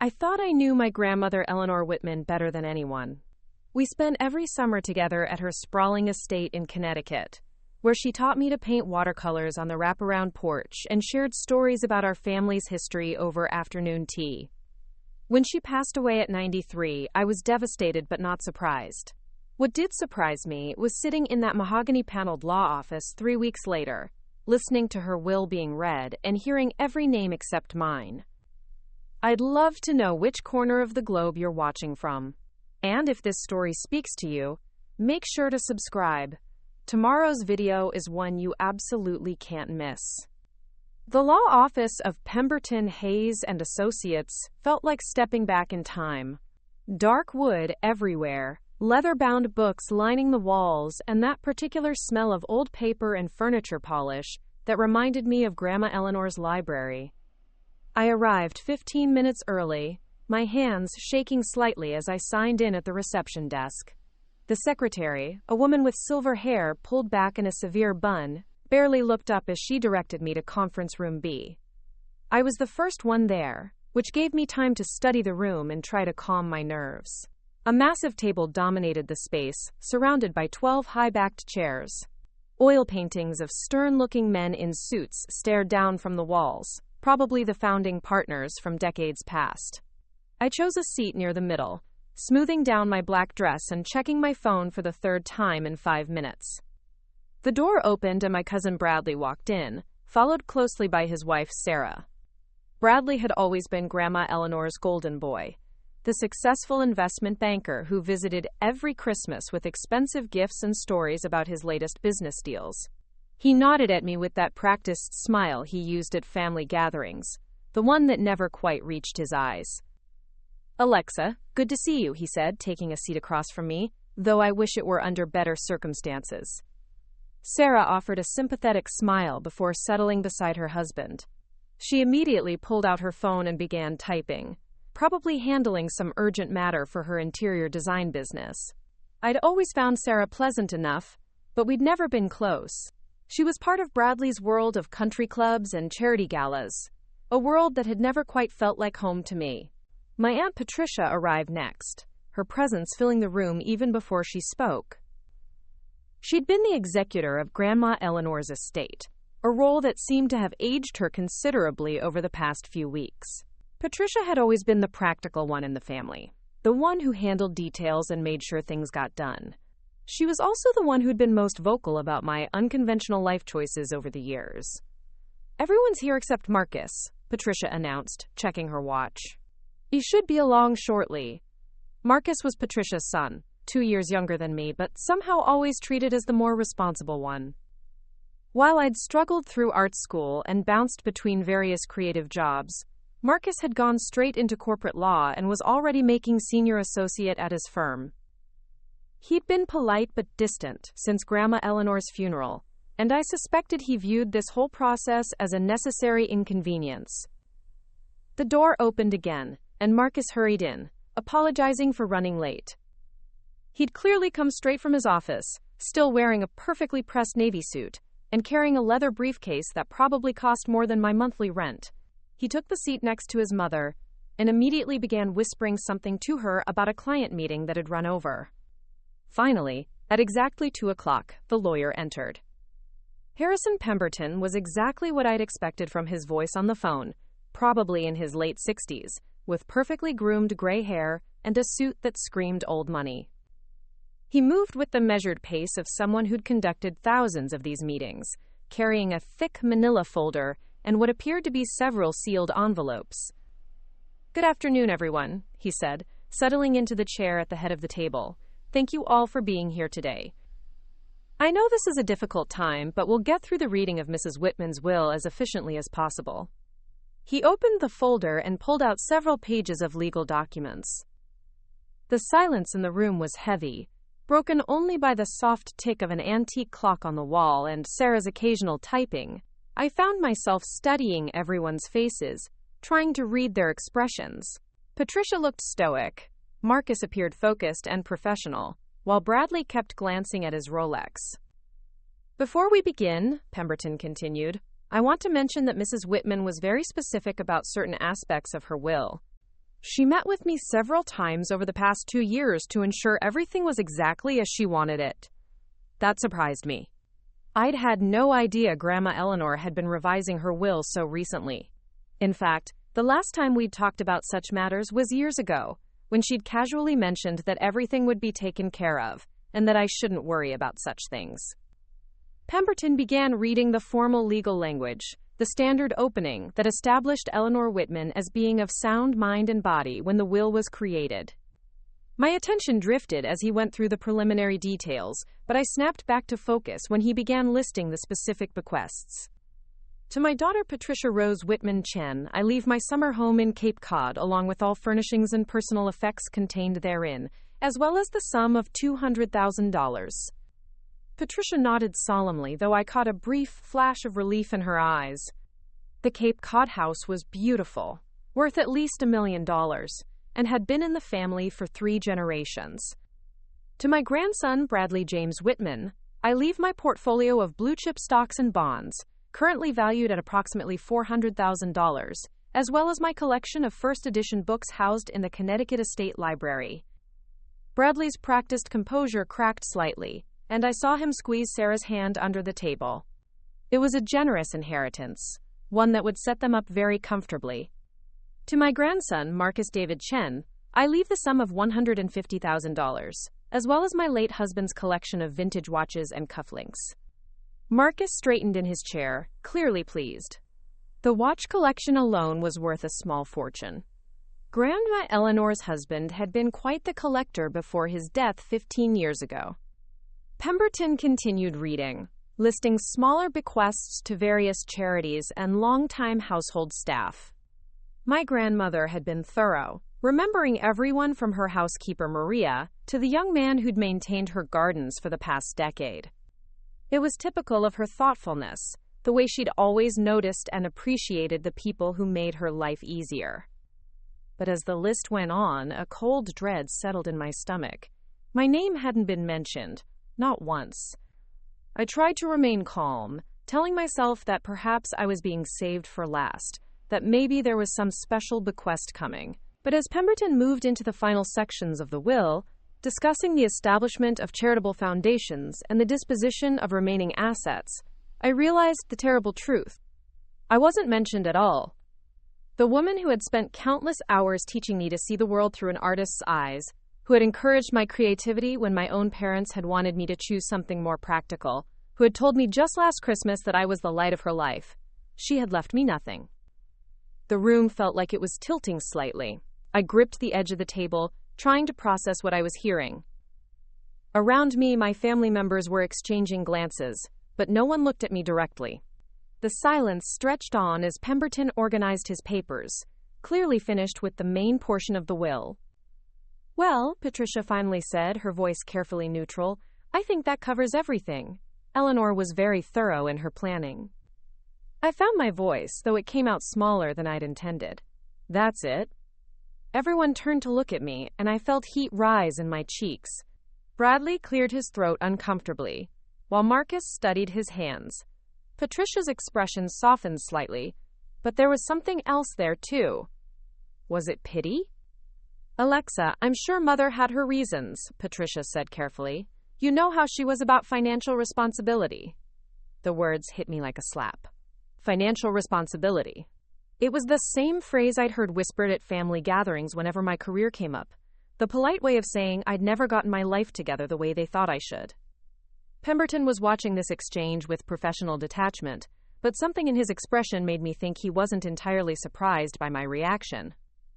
I thought I knew my grandmother Eleanor Whitman better than anyone. We spent every summer together at her sprawling estate in Connecticut, where she taught me to paint watercolors on the wraparound porch and shared stories about our family's history over afternoon tea. When she passed away at 93, I was devastated but not surprised. What did surprise me was sitting in that mahogany-paneled law office 3 weeks later, listening to her will being read and hearing every name except mine. I'd love to know which corner of the globe you're watching from. And if this story speaks to you, make sure to subscribe. Tomorrow's video is one you absolutely can't miss. The law office of Pemberton, Hayes & Associates felt like stepping back in time. Dark wood everywhere, leather-bound books lining the walls, and that particular smell of old paper and furniture polish that reminded me of Grandma Eleanor's library. I arrived 15 minutes early, my hands shaking slightly as I signed in at the reception desk. The secretary, a woman with silver hair pulled back in a severe bun, barely looked up as she directed me to conference room B. I was the first one there, which gave me time to study the room and try to calm my nerves. A massive table dominated the space, surrounded by 12 high-backed chairs. Oil paintings of stern-looking men in suits stared down from the walls, probably the founding partners from decades past. I chose a seat near the middle, smoothing down my black dress and checking my phone for the third time in 5 minutes. The door opened and my cousin Bradley walked in, followed closely by his wife Sarah. Bradley had always been Grandma Eleanor's golden boy, the successful investment banker who visited every Christmas with expensive gifts and stories about his latest business deals. He nodded at me with that practiced smile he used at family gatherings, the one that never quite reached his eyes. "Alexa, good to see you," he said, taking a seat across from me, though I wish it were under better circumstances. Sarah offered a sympathetic smile before settling beside her husband. She immediately pulled out her phone and began typing, probably handling some urgent matter for her interior design business. I'd always found Sarah pleasant enough, but we'd never been close. She was part of Bradley's world of country clubs and charity galas, a world that had never quite felt like home to me. My Aunt Patricia arrived next, her presence filling the room even before she spoke. She'd been the executor of Grandma Eleanor's estate, a role that seemed to have aged her considerably over the past few weeks. Patricia had always been the practical one in the family, the one who handled details and made sure things got done. She was also the one who'd been most vocal about my unconventional life choices over the years. "Everyone's here except Marcus," Patricia announced, checking her watch. "He should be along shortly." Marcus was Patricia's son, 2 years younger than me, but somehow always treated as the more responsible one. While I'd struggled through art school and bounced between various creative jobs, Marcus had gone straight into corporate law and was already making senior associate at his firm. He'd been polite but distant since Grandma Eleanor's funeral, and I suspected he viewed this whole process as a necessary inconvenience. The door opened again, and Marcus hurried in, apologizing for running late. He'd clearly come straight from his office, still wearing a perfectly pressed navy suit, and carrying a leather briefcase that probably cost more than my monthly rent. He took the seat next to his mother, and immediately began whispering something to her about a client meeting that had run over. Finally, at exactly 2 o'clock, the lawyer entered. Harrison Pemberton was exactly what I'd expected from his voice on the phone, probably in his late 60s, with perfectly groomed gray hair and a suit that screamed old money. He moved with the measured pace of someone who'd conducted thousands of these meetings, carrying a thick manila folder and what appeared to be several sealed envelopes. "Good afternoon, everyone," he said, settling into the chair at the head of the table. "Thank you all for being here today. I know this is a difficult time, but we'll get through the reading of Mrs. Whitman's will as efficiently as possible." He opened the folder and pulled out several pages of legal documents. The silence in the room was heavy, broken only by the soft tick of an antique clock on the wall and Sarah's occasional typing. I found myself studying everyone's faces, trying to read their expressions. Patricia looked stoic. Marcus appeared focused and professional, while Bradley kept glancing at his Rolex. "Before we begin," Pemberton continued, "I want to mention that Mrs. Whitman was very specific about certain aspects of her will. She met with me several times over the past 2 years to ensure everything was exactly as she wanted it. That surprised me. I'd had no idea Grandma Eleanor had been revising her will so recently. In fact, the last time we'd talked about such matters was years ago, when she'd casually mentioned that everything would be taken care of, and that I shouldn't worry about such things. Pemberton began reading the formal legal language, the standard opening that established Eleanor Whitman as being of sound mind and body when the will was created. My attention drifted as he went through the preliminary details, but I snapped back to focus when he began listing the specific bequests. To my daughter Patricia Rose Whitman Chen, I leave my summer home in Cape Cod along with all furnishings and personal effects contained therein, as well as the sum of $200,000. Patricia nodded solemnly, though I caught a brief flash of relief in her eyes. The Cape Cod house was beautiful, worth at least $1 million, and had been in the family for 3 generations. To my grandson Bradley James Whitman, I leave my portfolio of blue-chip stocks and bonds, currently valued at approximately $400,000, as well as my collection of first edition books housed in the Connecticut Estate Library. Bradley's practiced composure cracked slightly, and I saw him squeeze Sarah's hand under the table. It was a generous inheritance, one that would set them up very comfortably. To my grandson, Marcus David Chen, I leave the sum of $150,000, as well as my late husband's collection of vintage watches and cufflinks. Marcus straightened in his chair, clearly pleased. The watch collection alone was worth a small fortune. Grandma Eleanor's husband had been quite the collector before his death 15 years ago. Pemberton continued reading, listing smaller bequests to various charities and longtime household staff. My grandmother had been thorough, remembering everyone from her housekeeper Maria to the young man who'd maintained her gardens for the past decade. It was typical of her thoughtfulness, the way she'd always noticed and appreciated the people who made her life easier. But as the list went on, a cold dread settled in my stomach. My name hadn't been mentioned, not once. I tried to remain calm, telling myself that perhaps I was being saved for last, that maybe there was some special bequest coming. But as Pemberton moved into the final sections of the will, discussing the establishment of charitable foundations and the disposition of remaining assets, I realized the terrible truth. I wasn't mentioned at all. The woman who had spent countless hours teaching me to see the world through an artist's eyes, who had encouraged my creativity when my own parents had wanted me to choose something more practical, who had told me just last Christmas that I was the light of her life, she had left me nothing. The room felt like it was tilting slightly. I gripped the edge of the table, trying to process what I was hearing. Around me, my family members were exchanging glances, but no one looked at me directly. The silence stretched on as Pemberton organized his papers, clearly finished with the main portion of the will. "Well," Patricia finally said, her voice carefully neutral, "I think that covers everything." Eleanor was very thorough in her planning. I found my voice, though it came out smaller than I'd intended. "That's it." Everyone turned to look at me, and I felt heat rise in my cheeks. Bradley cleared his throat uncomfortably, while Marcus studied his hands. Patricia's expression softened slightly, but there was something else there, too. Was it pity? "Alexa, I'm sure Mother had her reasons," Patricia said carefully. "You know how she was about financial responsibility." The words hit me like a slap. Financial responsibility. It was the same phrase I'd heard whispered at family gatherings whenever my career came up. The polite way of saying I'd never gotten my life together the way they thought I should. Pemberton was watching this exchange with professional detachment, but something in his expression made me think he wasn't entirely surprised by my reaction.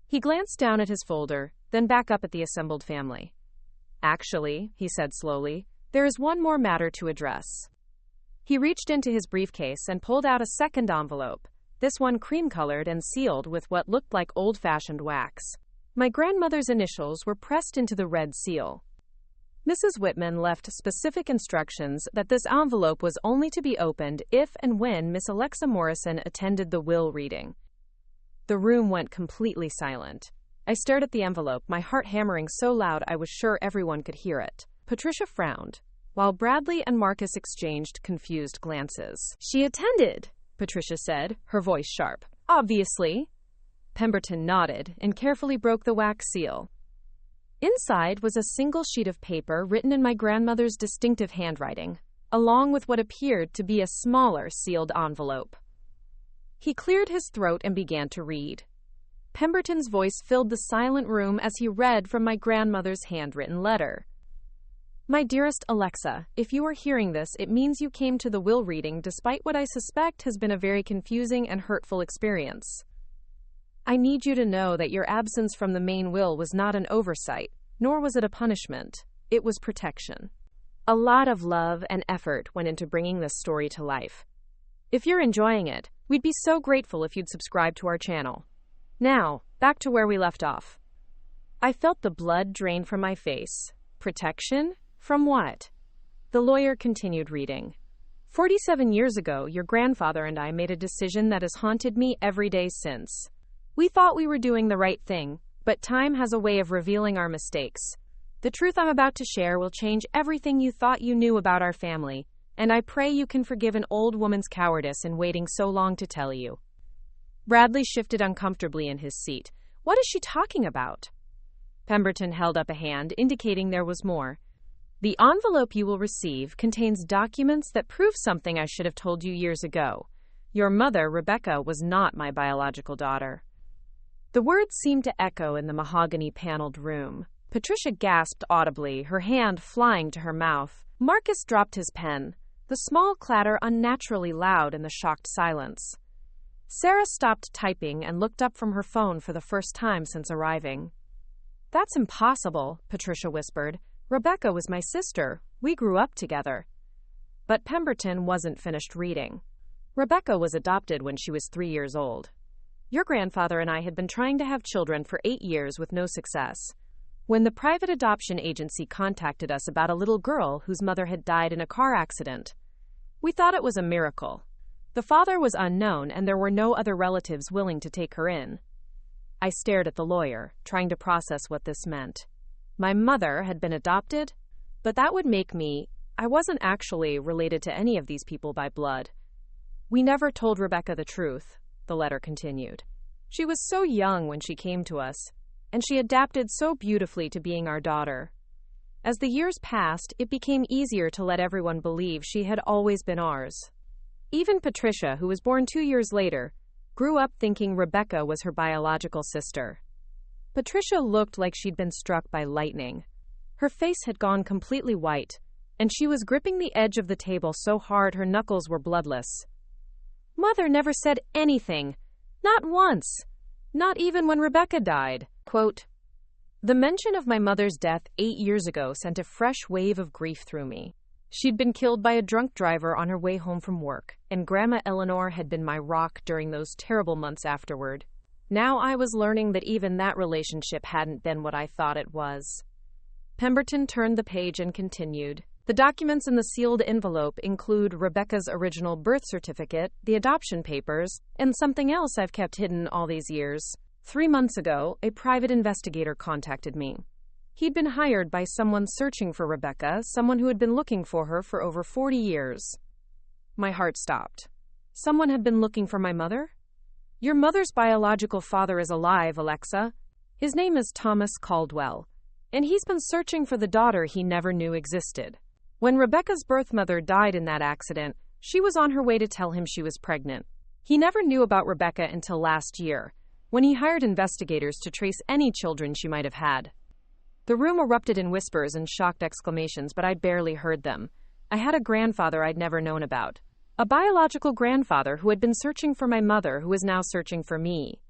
He glanced down at his folder, then back up at the assembled family. "Actually," he said slowly, "there is one more matter to address." He reached into his briefcase and pulled out a second envelope, this one cream-colored and sealed with what looked like old-fashioned wax. My grandmother's initials were pressed into the red seal. Mrs. Whitman left specific instructions that this envelope was only to be opened if and when Miss Alexa Morrison attended the will reading. The room went completely silent. I stared at the envelope, my heart hammering so loud I was sure everyone could hear it. Patricia frowned, while Bradley and Marcus exchanged confused glances. "She attended," Patricia said, her voice sharp. "Obviously." Pemberton nodded and carefully broke the wax seal. Inside was a single sheet of paper written in my grandmother's distinctive handwriting, along with what appeared to be a smaller sealed envelope. He cleared his throat and began to read. Pemberton's voice filled the silent room as he read from my grandmother's handwritten letter. My dearest Alexa, if you are hearing this, it means you came to the will reading despite what I suspect has been a very confusing and hurtful experience. I need you to know that your absence from the main will was not an oversight, nor was it a punishment. It was protection. A lot of love and effort went into bringing this story to life. If you're enjoying it, we'd be so grateful if you'd subscribe to our channel. Now, back to where we left off. I felt the blood drain from my face. Protection? From what? The lawyer continued reading. 47 years ago, your grandfather and I made a decision that has haunted me every day since. We thought we were doing the right thing, but time has a way of revealing our mistakes. The truth I'm about to share will change everything you thought you knew about our family, and I pray you can forgive an old woman's cowardice in waiting so long to tell you. Bradley shifted uncomfortably in his seat. What is she talking about? Pemberton held up a hand, indicating there was more. The envelope you will receive contains documents that prove something I should have told you years ago. Your mother, Rebecca, was not my biological daughter. The words seemed to echo in the mahogany-paneled room. Patricia gasped audibly, her hand flying to her mouth. Marcus dropped his pen, the small clatter unnaturally loud in the shocked silence. Sarah stopped typing and looked up from her phone for the first time since arriving. That's impossible, Patricia whispered. Rebecca was my sister. We grew up together. But Pemberton wasn't finished reading. Rebecca was adopted when she was 3 years old. Your grandfather and I had been trying to have children for 8 years with no success. When the private adoption agency contacted us about a little girl whose mother had died in a car accident, we thought it was a miracle. The father was unknown and there were no other relatives willing to take her in. I stared at the lawyer, trying to process what this meant. My mother had been adopted, but that would make I wasn't actually related to any of these people by blood. We never told Rebecca the truth, the letter continued. She was so young when she came to us, and she adapted so beautifully to being our daughter. As the years passed, it became easier to let everyone believe she had always been ours. Even Patricia, who was born 2 years later, grew up thinking Rebecca was her biological sister. Patricia looked like she'd been struck by lightning. Her face had gone completely white, and she was gripping the edge of the table so hard her knuckles were bloodless. Mother never said anything. Not once. Not even when Rebecca died. Quote, the mention of my mother's death 8 years ago sent a fresh wave of grief through me. She'd been killed by a drunk driver on her way home from work, and Grandma Eleanor had been my rock during those terrible months afterward. Now I was learning that even that relationship hadn't been what I thought it was. Pemberton turned the page and continued. The documents in the sealed envelope include Rebecca's original birth certificate, the adoption papers, and something else I've kept hidden all these years. 3 months ago, a private investigator contacted me. He'd been hired by someone searching for Rebecca, someone who had been looking for her for over 40 years. My heart stopped. Someone had been looking for my mother? Your mother's biological father is alive, Alexa. His name is Thomas Caldwell, and he's been searching for the daughter he never knew existed. When Rebecca's birth mother died in that accident, she was on her way to tell him she was pregnant. He never knew about Rebecca until last year, when he hired investigators to trace any children she might have had. The room erupted in whispers and shocked exclamations, but I barely heard them. I had a grandfather I'd never known about. A biological grandfather who had been searching for my mother, who is now searching for me.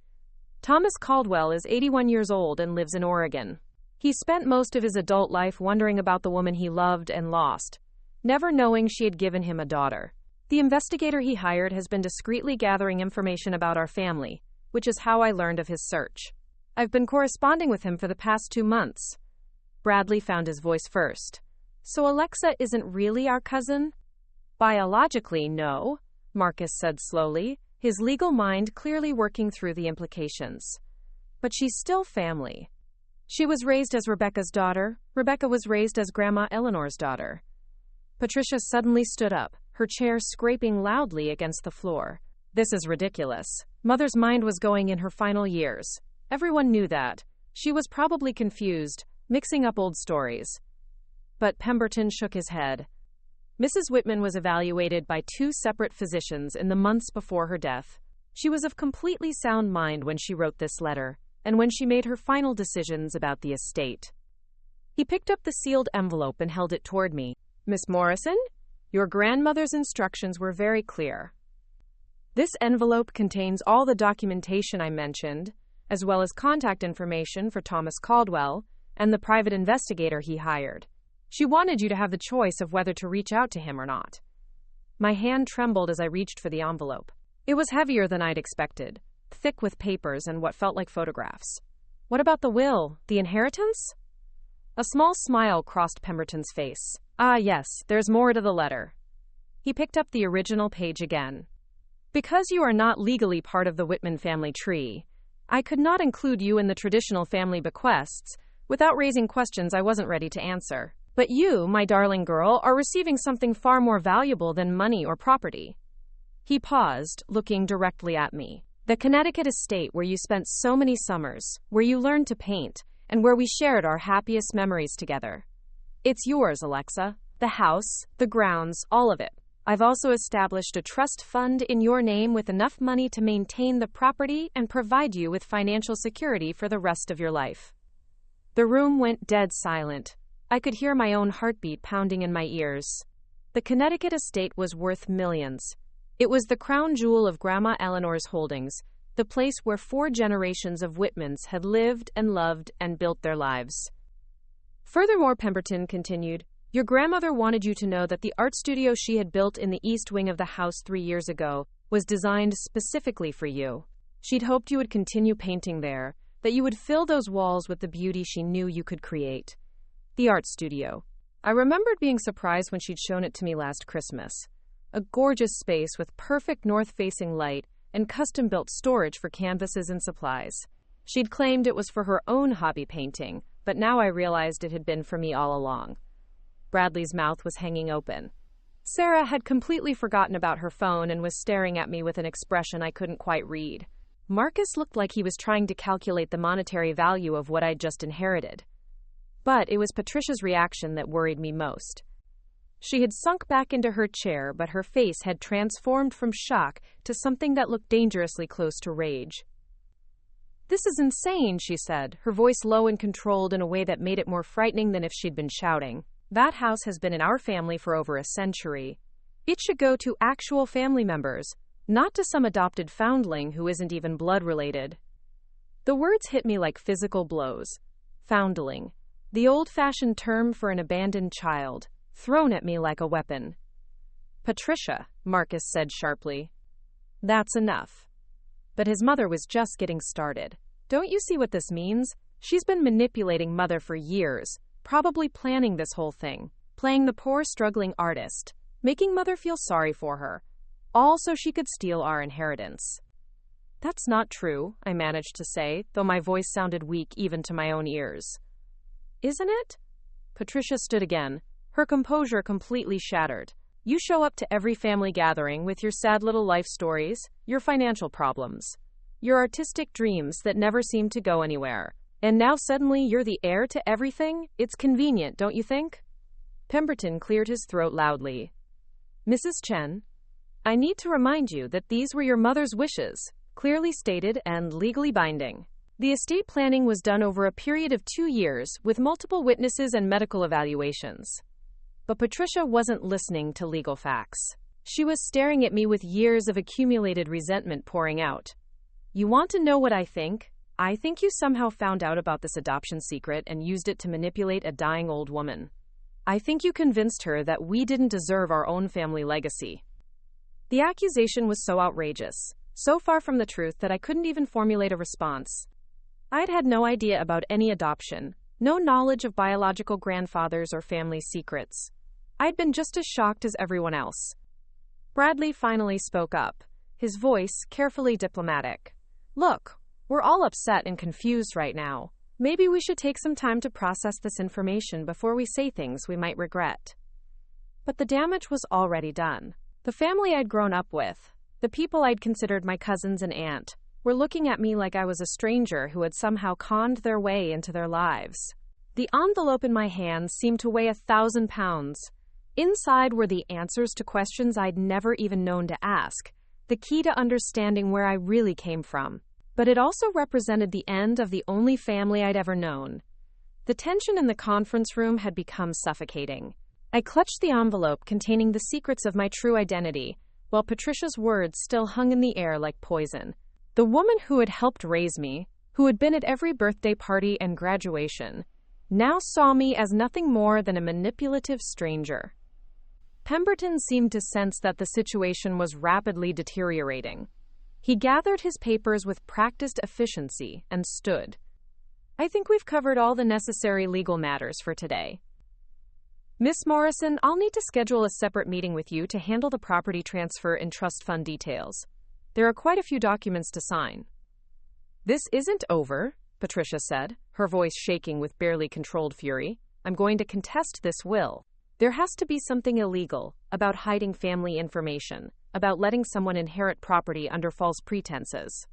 Thomas Caldwell is 81 years old and lives in Oregon. He spent most of his adult life wondering about the woman he loved and lost, never knowing she had given him a daughter. The investigator he hired has been discreetly gathering information about our family, which is how I learned of his search. I've been corresponding with him for the past 2 months. Bradley found his voice first. So Alexa isn't really our cousin? Biologically, no, Marcus said slowly, his legal mind clearly working through the implications. But she's still family. She was raised as Rebecca's daughter. Rebecca was raised as Grandma Eleanor's daughter. Patricia suddenly stood up, her chair scraping loudly against the floor. This is ridiculous. Mother's mind was going in her final years. Everyone knew that. She was probably confused, mixing up old stories. But Pemberton shook his head. Mrs. Whitman was evaluated by 2 separate physicians in the months before her death. She was of completely sound mind when she wrote this letter, and when she made her final decisions about the estate. He picked up the sealed envelope and held it toward me. Miss Morrison, your grandmother's instructions were very clear. This envelope contains all the documentation I mentioned, as well as contact information for Thomas Caldwell and the private investigator he hired. She wanted you to have the choice of whether to reach out to him or not. My hand trembled as I reached for the envelope. It was heavier than I'd expected, thick with papers and what felt like photographs. What about the will, the inheritance? A small smile crossed Pemberton's face. Ah, yes, there's more to the letter. He picked up the original page again. Because you are not legally part of the Whitman family tree, I could not include you in the traditional family bequests without raising questions I wasn't ready to answer. But you, my darling girl, are receiving something far more valuable than money or property. He paused, looking directly at me. The Connecticut estate where you spent so many summers, where you learned to paint, and where we shared our happiest memories together. It's yours, Alexa. The house, the grounds, all of it. I've also established a trust fund in your name with enough money to maintain the property and provide you with financial security for the rest of your life. The room went dead silent. I could hear my own heartbeat pounding in my ears. The Connecticut estate was worth millions. It was the crown jewel of Grandma Eleanor's holdings, the place where 4 generations of Whitmans had lived and loved and built their lives. Furthermore, Pemberton continued, your grandmother wanted you to know that the art studio she had built in the east wing of the house 3 years ago was designed specifically for you. She'd hoped you would continue painting there, that you would fill those walls with the beauty she knew you could create. The art studio. I remembered being surprised when she'd shown it to me last Christmas. A gorgeous space with perfect north-facing light and custom-built storage for canvases and supplies. She'd claimed it was for her own hobby painting, but now I realized it had been for me all along. Bradley's mouth was hanging open. Sarah had completely forgotten about her phone and was staring at me with an expression I couldn't quite read. Marcus looked like he was trying to calculate the monetary value of what I'd just inherited. But it was Patricia's reaction that worried me most. She had sunk back into her chair, but her face had transformed from shock to something that looked dangerously close to rage. This is insane, she said, her voice low and controlled in a way that made it more frightening than if she'd been shouting. That house has been in our family for over a century. It should go to actual family members, not to some adopted foundling who isn't even blood related. The words hit me like physical blows. Foundling. The old-fashioned term for an abandoned child, thrown at me like a weapon. Patricia, Marcus said sharply. That's enough. But his mother was just getting started. Don't you see what this means? She's been manipulating Mother for years, probably planning this whole thing, playing the poor struggling artist, making Mother feel sorry for her, all so she could steal our inheritance. That's not true, I managed to say, though my voice sounded weak even to my own ears. Isn't it? Patricia stood again, her composure completely shattered. You show up to every family gathering with your sad little life stories, your financial problems, your artistic dreams that never seem to go anywhere. And now suddenly you're the heir to everything? It's convenient, don't you think? Pemberton cleared his throat loudly. Mrs. Chen, I need to remind you that these were your mother's wishes, clearly stated and legally binding. The estate planning was done over a period of 2 years with multiple witnesses and medical evaluations. But Patricia wasn't listening to legal facts. She was staring at me with years of accumulated resentment pouring out. You want to know what I think? I think you somehow found out about this adoption secret and used it to manipulate a dying old woman. I think you convinced her that we didn't deserve our own family legacy. The accusation was so outrageous, so far from the truth that I couldn't even formulate a response. I'd had no idea about any adoption, no knowledge of biological grandfathers or family secrets. I'd been just as shocked as everyone else. Bradley finally spoke up, his voice carefully diplomatic. Look, we're all upset and confused right now. Maybe we should take some time to process this information before we say things we might regret. But the damage was already done. The family I'd grown up with, The people I'd considered my cousins and aunt were looking at me like I was a stranger who had somehow conned their way into their lives. The envelope in my hand seemed to weigh 1,000 pounds. Inside were the answers to questions I'd never even known to ask, the key to understanding where I really came from. But it also represented the end of the only family I'd ever known. The tension in the conference room had become suffocating. I clutched the envelope containing the secrets of my true identity, while Patricia's words still hung in the air like poison. The woman who had helped raise me, who had been at every birthday party and graduation, now saw me as nothing more than a manipulative stranger. Pemberton seemed to sense that the situation was rapidly deteriorating. He gathered his papers with practiced efficiency and stood. I think we've covered all the necessary legal matters for today. Miss Morrison, I'll need to schedule a separate meeting with you to handle the property transfer and trust fund details. There are quite a few documents to sign. This isn't over, Patricia said, her voice shaking with barely controlled fury. I'm going to contest this will. There has to be something illegal about hiding family information, about letting someone inherit property under false pretenses.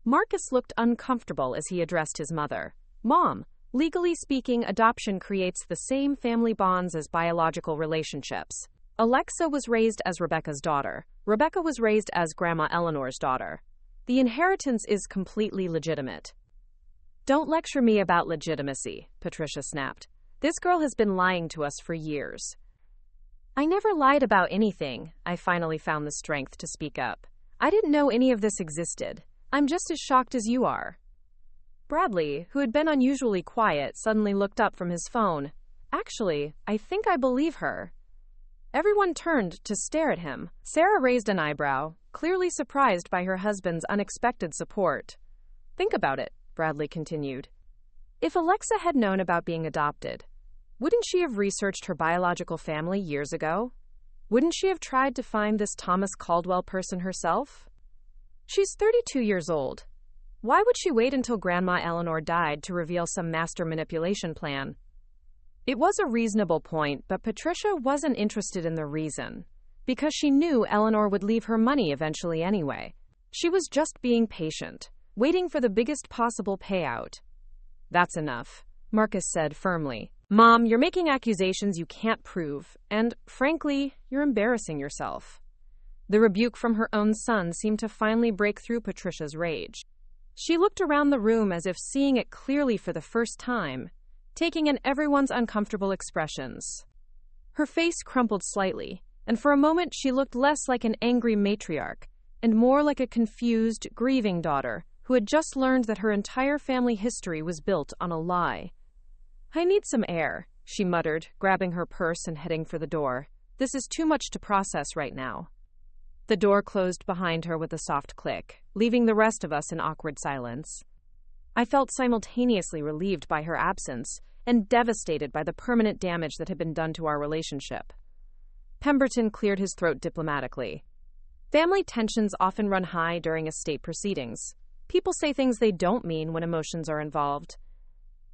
Marcus looked uncomfortable as he addressed his mother. Mom, legally speaking, adoption creates the same family bonds as biological relationships. Alexa was raised as Rebecca's daughter. Rebecca was raised as Grandma Eleanor's daughter. The inheritance is completely legitimate. Don't lecture me about legitimacy, Patricia snapped. This girl has been lying to us for years. I never lied about anything, I finally found the strength to speak up. I didn't know any of this existed. I'm just as shocked as you are. Bradley, who had been unusually quiet, suddenly looked up from his phone. Actually, I think I believe her. Everyone turned to stare at him. Sarah raised an eyebrow, clearly surprised by her husband's unexpected support. Think about it, Bradley continued. If Alexa had known about being adopted, wouldn't she have researched her biological family years ago? Wouldn't she have tried to find this Thomas Caldwell person herself? She's 32 years old. Why would she wait until Grandma Eleanor died to reveal some master manipulation plan? It was a reasonable point, but Patricia wasn't interested in the reason, because she knew Eleanor would leave her money eventually anyway. She was just being patient, waiting for the biggest possible payout. That's enough, Marcus said firmly. Mom, you're making accusations you can't prove, and, frankly, you're embarrassing yourself. The rebuke from her own son seemed to finally break through Patricia's rage. She looked around the room as if seeing it clearly for the first time, taking in everyone's uncomfortable expressions. Her face crumpled slightly, and for a moment she looked less like an angry matriarch and more like a confused, grieving daughter who had just learned that her entire family history was built on a lie. I need some air, she muttered, grabbing her purse and heading for the door. This is too much to process right now. The door closed behind her with a soft click, leaving the rest of us in awkward silence. I felt simultaneously relieved by her absence and devastated by the permanent damage that had been done to our relationship. Pemberton cleared his throat diplomatically. Family tensions often run high during estate proceedings. People say things they don't mean when emotions are involved.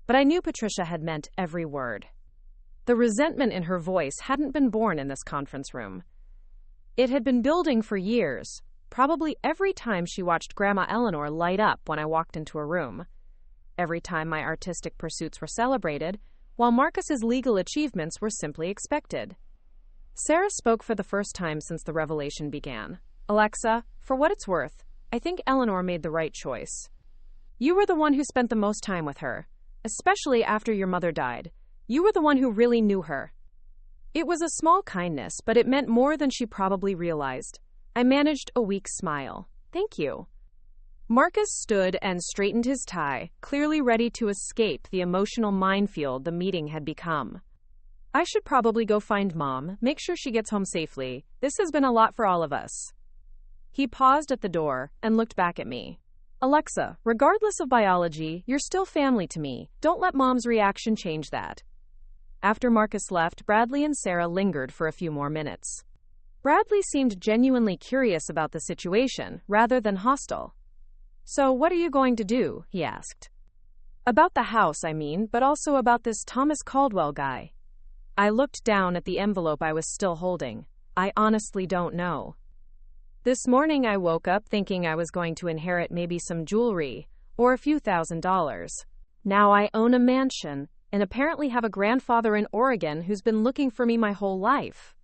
But I knew Patricia had meant every word. The resentment in her voice hadn't been born in this conference room. It had been building for years, probably every time she watched Grandma Eleanor light up when I walked into a room. Every time my artistic pursuits were celebrated, while Marcus's legal achievements were simply expected. Sarah spoke for the first time since the revelation began. Alexa, for what it's worth, I think Eleanor made the right choice. You were the one who spent the most time with her, especially after your mother died. You were the one who really knew her. It was a small kindness, but it meant more than she probably realized. I managed a weak smile. Thank you. Marcus stood and straightened his tie, clearly ready to escape the emotional minefield the meeting had become. I should probably go find Mom, make sure she gets home safely. This has been a lot for all of us. He paused at the door and looked back at me. Alexa, regardless of biology, you're still family to me. Don't let Mom's reaction change that. After Marcus left, Bradley and Sarah lingered for a few more minutes. Bradley seemed genuinely curious about the situation, rather than hostile. So what are you going to do? He asked. About the house, I mean, but also about this Thomas Caldwell guy. I looked down at the envelope I was still holding. I honestly don't know. This morning I woke up thinking I was going to inherit maybe some jewelry, or a few $1,000s. Now I own a mansion, and apparently have a grandfather in Oregon who's been looking for me my whole life.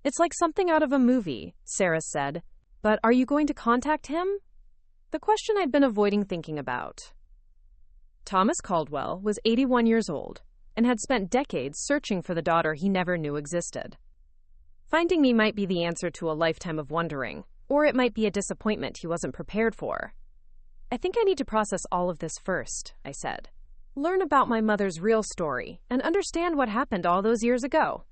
It's like something out of a movie, Sarah said. But are you going to contact him? The question I'd been avoiding thinking about. Thomas Caldwell was 81 years old, and had spent decades searching for the daughter he never knew existed. Finding me might be the answer to a lifetime of wondering, or it might be a disappointment he wasn't prepared for. I think I need to process all of this first, I said. Learn about my mother's real story, and understand what happened all those years ago.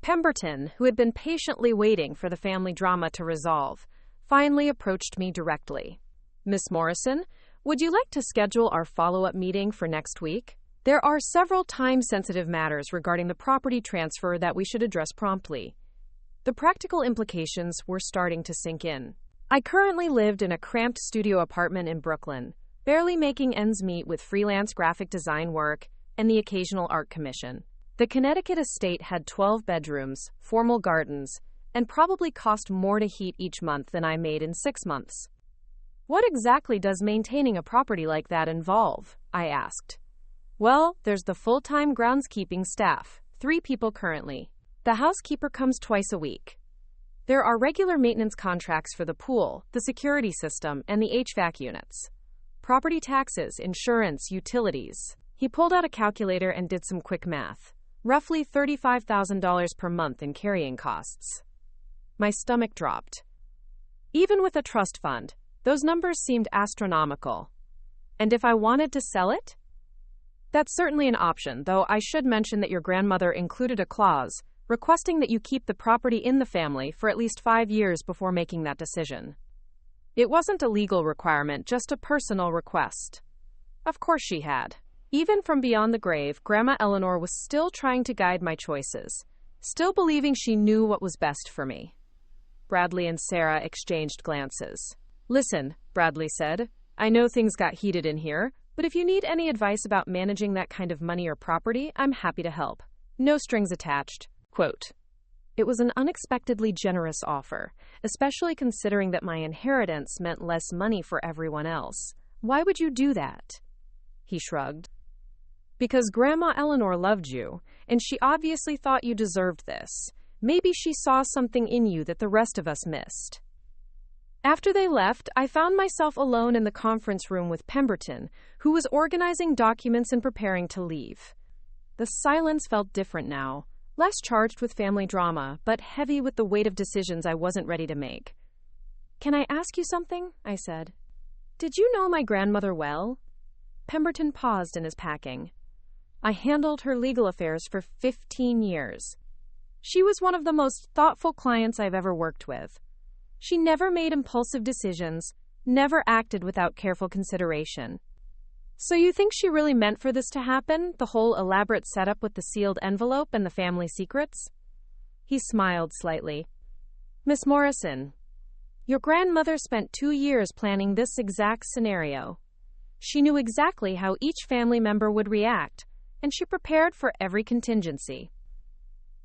Pemberton, who had been patiently waiting for the family drama to resolve, finally approached me directly. Miss Morrison, would you like to schedule our follow-up meeting for next week? There are several time-sensitive matters regarding the property transfer that we should address promptly. The practical implications were starting to sink in. I currently lived in a cramped studio apartment in Brooklyn, barely making ends meet with freelance graphic design work and the occasional art commission. The Connecticut estate had 12 bedrooms, formal gardens, and probably cost more to heat each month than I made in 6 months. What exactly does maintaining a property like that involve? I asked. Well, there's the full-time groundskeeping staff, 3 people currently. The housekeeper comes twice a week. There are regular maintenance contracts for the pool, the security system, and the HVAC units. Property taxes, insurance, utilities. He pulled out a calculator and did some quick math. Roughly $35,000 per month in carrying costs. My stomach dropped. Even with a trust fund, those numbers seemed astronomical. And if I wanted to sell it? That's certainly an option, though I should mention that your grandmother included a clause requesting that you keep the property in the family for at least 5 years before making that decision. It wasn't a legal requirement, just a personal request. Of course she had. Even from beyond the grave, Grandma Eleanor was still trying to guide my choices, still believing she knew what was best for me. Bradley and Sarah exchanged glances. Listen, Bradley said, I know things got heated in here, but if you need any advice about managing that kind of money or property, I'm happy to help. No strings attached. Quote. It was an unexpectedly generous offer, especially considering that my inheritance meant less money for everyone else. Why would you do that? He shrugged. Because Grandma Eleanor loved you, and she obviously thought you deserved this. Maybe she saw something in you that the rest of us missed. After they left, I found myself alone in the conference room with Pemberton, who was organizing documents and preparing to leave. The silence felt different now, less charged with family drama, but heavy with the weight of decisions I wasn't ready to make. Can I ask you something? I said. Did you know my grandmother well? Pemberton paused in his packing. I handled her legal affairs for 15 years. She was one of the most thoughtful clients I've ever worked with. She never made impulsive decisions, never acted without careful consideration. So you think she really meant for this to happen, the whole elaborate setup with the sealed envelope and the family secrets? He smiled slightly. Miss Morrison, your grandmother spent 2 years planning this exact scenario. She knew exactly how each family member would react, and she prepared for every contingency.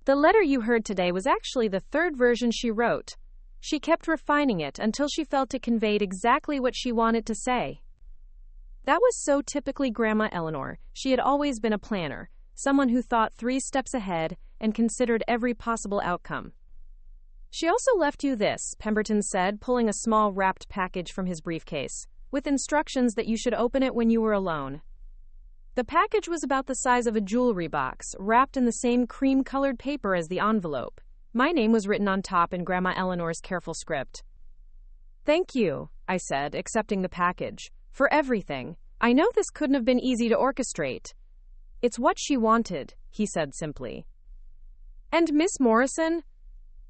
The letter you heard today was actually the 3rd version she wrote. She kept refining it until she felt it conveyed exactly what she wanted to say. That was so typically Grandma Eleanor. She had always been a planner, someone who thought 3 steps ahead and considered every possible outcome. She also left you this, Pemberton said, pulling a small wrapped package from his briefcase, with instructions that you should open it when you were alone. The package was about the size of a jewelry box, wrapped in the same cream-colored paper as the envelope. My name was written on top in Grandma Eleanor's careful script. Thank you, I said, accepting the package, for everything. I know this couldn't have been easy to orchestrate. It's what she wanted, he said simply. And Miss Morrison,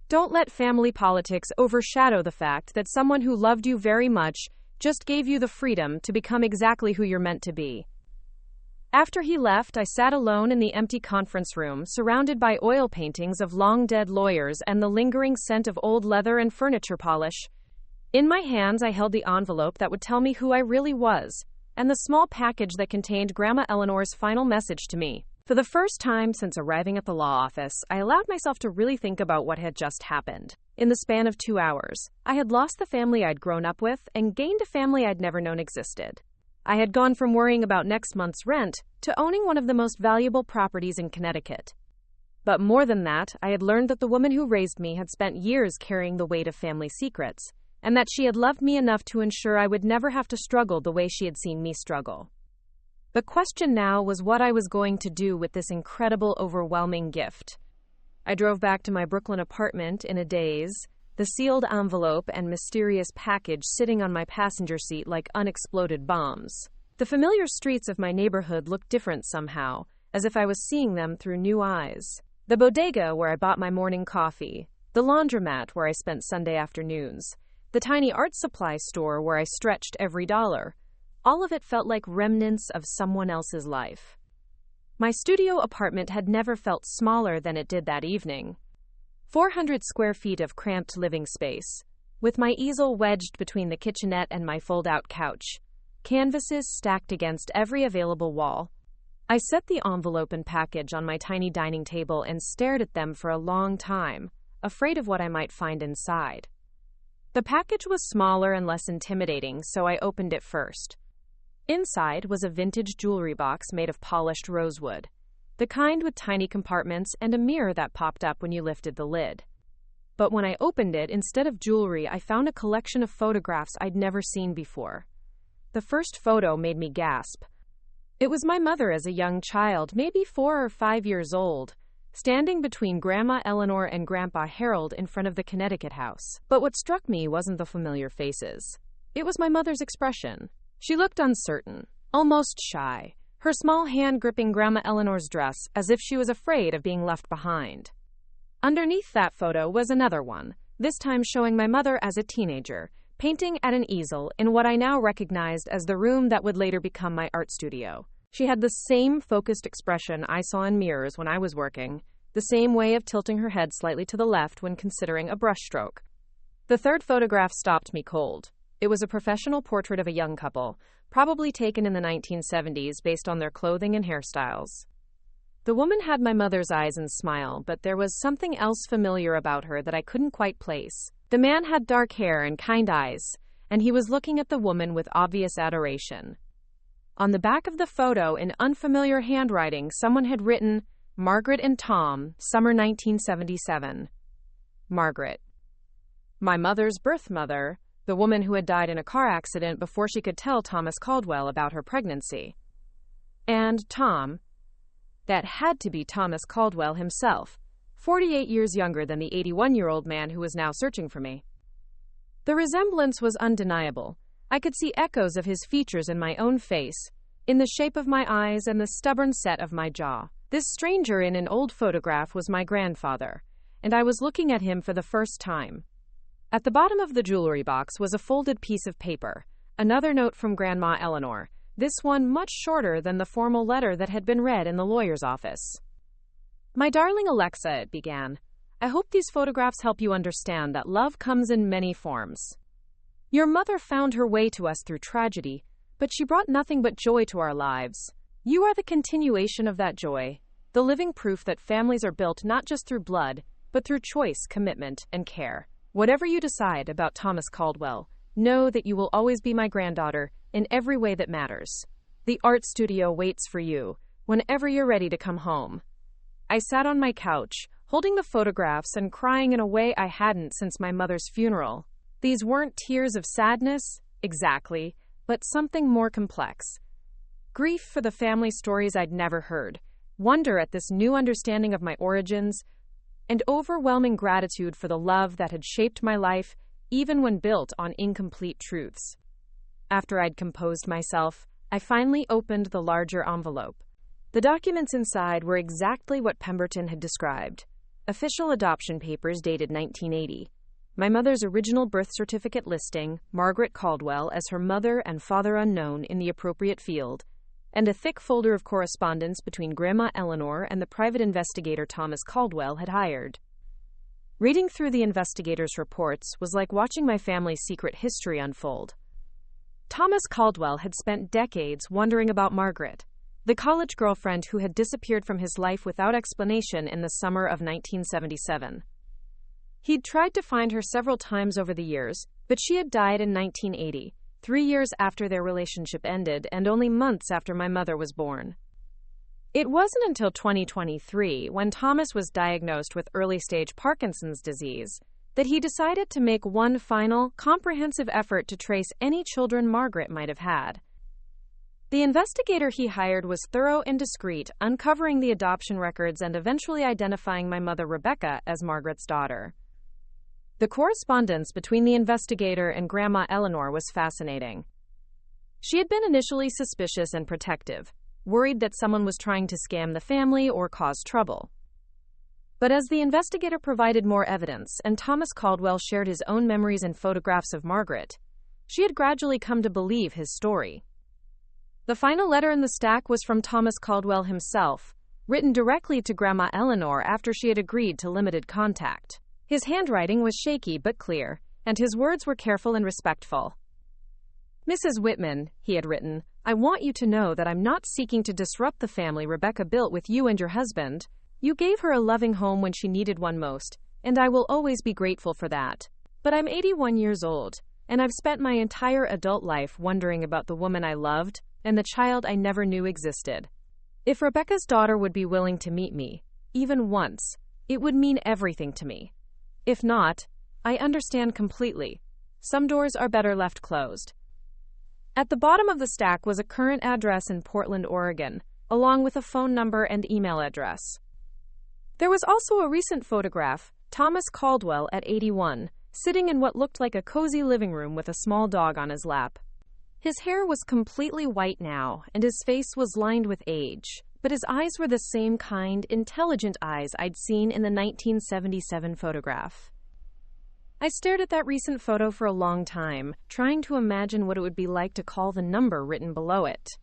don't let family politics overshadow the fact that someone who loved you very much just gave you the freedom to become exactly who you're meant to be. After he left, I sat alone in the empty conference room, surrounded by oil paintings of long-dead lawyers and the lingering scent of old leather and furniture polish. In my hands, I held the envelope that would tell me who I really was, and the small package that contained Grandma Eleanor's final message to me. For the first time since arriving at the law office, I allowed myself to really think about what had just happened. In the span of 2 hours, I had lost the family I'd grown up with and gained a family I'd never known existed. I had gone from worrying about next month's rent to owning one of the most valuable properties in Connecticut. But more than that, I had learned that the woman who raised me had spent years carrying the weight of family secrets, and that she had loved me enough to ensure I would never have to struggle the way she had seen me struggle. The question now was what I was going to do with this incredible, overwhelming gift. I drove back to my Brooklyn apartment in a daze, the sealed envelope and mysterious package sitting on my passenger seat like unexploded bombs. The familiar streets of my neighborhood looked different somehow, as if I was seeing them through new eyes. The bodega where I bought my morning coffee, the laundromat where I spent Sunday afternoons, the tiny art supply store where I stretched every dollar. All of it felt like remnants of someone else's life. My studio apartment had never felt smaller than it did that evening. 400 square feet of cramped living space, with my easel wedged between the kitchenette and my fold-out couch, canvases stacked against every available wall. I set the envelope and package on my tiny dining table and stared at them for a long time, afraid of what I might find inside. The package was smaller and less intimidating, so I opened it first. Inside was a vintage jewelry box made of polished rosewood, the kind with tiny compartments and a mirror that popped up when you lifted the lid. But when I opened it, instead of jewelry, I found a collection of photographs I'd never seen before. The first photo made me gasp. It was my mother as a young child, maybe 4 or 5 years old, standing between Grandma Eleanor and Grandpa Harold in front of the Connecticut house. But what struck me wasn't the familiar faces. It was my mother's expression. She looked uncertain, almost shy, her small hand gripping Grandma Eleanor's dress as if she was afraid of being left behind. Underneath that photo was another one, this time showing my mother as a teenager, painting at an easel in what I now recognized as the room that would later become my art studio. She had the same focused expression I saw in mirrors when I was working, the same way of tilting her head slightly to the left when considering a brushstroke. The third photograph stopped me cold. It was a professional portrait of a young couple, probably taken in the 1970s based on their clothing and hairstyles. The woman had my mother's eyes and smile, but there was something else familiar about her that I couldn't quite place. The man had dark hair and kind eyes, and he was looking at the woman with obvious adoration. On the back of the photo, in unfamiliar handwriting, someone had written, "Margaret and Tom, summer 1977. Margaret. My mother's birth mother, the woman who had died in a car accident before she could tell Thomas Caldwell about her pregnancy. And Tom. That had to be Thomas Caldwell himself, 48 years younger than the 81-year-old man who was now searching for me. The resemblance was undeniable. I could see echoes of his features in my own face, in the shape of my eyes and the stubborn set of my jaw. This stranger in an old photograph was my grandfather, and I was looking at him for the first time. At the bottom of the jewelry box was a folded piece of paper, another note from Grandma Eleanor, this one much shorter than the formal letter that had been read in the lawyer's office. My darling Alexa, it began, I hope these photographs help you understand that love comes in many forms. Your mother found her way to us through tragedy, but she brought nothing but joy to our lives. You are the continuation of that joy, the living proof that families are built not just through blood, but through choice, commitment, and care. Whatever you decide about Thomas Caldwell, know that you will always be my granddaughter in every way that matters. The art studio waits for you whenever you're ready to come home. I sat on my couch, holding the photographs and crying in a way I hadn't since my mother's funeral. These weren't tears of sadness, exactly, but something more complex. Grief for the family stories I'd never heard, wonder at this new understanding of my origins, and overwhelming gratitude for the love that had shaped my life, even when built on incomplete truths. After I'd composed myself, I finally opened the larger envelope. The documents inside were exactly what Pemberton had described. Official adoption papers dated 1980. My mother's original birth certificate listing, Margaret Caldwell as her mother and father unknown in the appropriate field, and a thick folder of correspondence between Grandma Eleanor and the private investigator Thomas Caldwell had hired. Reading through the investigator's reports was like watching my family's secret history unfold. Thomas Caldwell had spent decades wondering about Margaret. the college girlfriend who had disappeared from his life without explanation in the summer of 1977. He'd tried to find her several times over the years, but she had died in 1980, 3 years after their relationship ended and only months after my mother was born. It wasn't until 2023, when Thomas was diagnosed with early-stage Parkinson's disease, that he decided to make one final, comprehensive effort to trace any children Margaret might have had. The investigator he hired was thorough and discreet, uncovering the adoption records and eventually identifying my mother Rebecca as Margaret's daughter. The correspondence between the investigator and Grandma Eleanor was fascinating. She had been initially suspicious and protective, worried that someone was trying to scam the family or cause trouble. But as the investigator provided more evidence and Thomas Caldwell shared his own memories and photographs of Margaret, she had gradually come to believe his story. The final letter in the stack was from Thomas Caldwell himself, written directly to Grandma Eleanor after she had agreed to limited contact. His handwriting was shaky but clear, and his words were careful and respectful. "Mrs. Whitman," he had written, "I want you to know that I'm not seeking to disrupt the family Rebecca built with you and your husband. You gave her a loving home when she needed one most, and I will always be grateful for that. But I'm 81 years old, and I've spent my entire adult life wondering about the woman I loved and the child I never knew existed. If Rebecca's daughter would be willing to meet me, even once, it would mean everything to me. If not, I understand completely. Some doors are better left closed." At the bottom of the stack was a current address in Portland, Oregon, along with a phone number and email address. There was also a recent photograph, Thomas Caldwell at 81, sitting in what looked like a cozy living room with a small dog on his lap. His hair was completely white now, and his face was lined with age, but his eyes were the same kind, intelligent eyes I'd seen in the 1977 photograph. I stared at that recent photo for a long time, trying to imagine what it would be like to call the number written below it.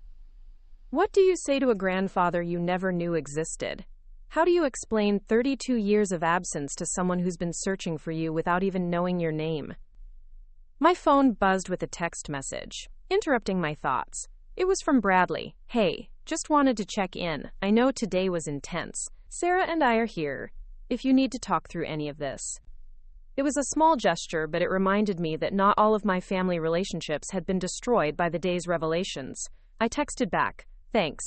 What do you say to a grandfather you never knew existed? How do you explain 32 years of absence to someone who's been searching for you without even knowing your name? My phone buzzed with a text message, interrupting my thoughts. It was from Bradley. "Hey, just wanted to check in. I know today was intense. Sarah and I are here, if you need to talk through any of this." It was a small gesture, but it reminded me that not all of my family relationships had been destroyed by the day's revelations. I texted back, "Thanks.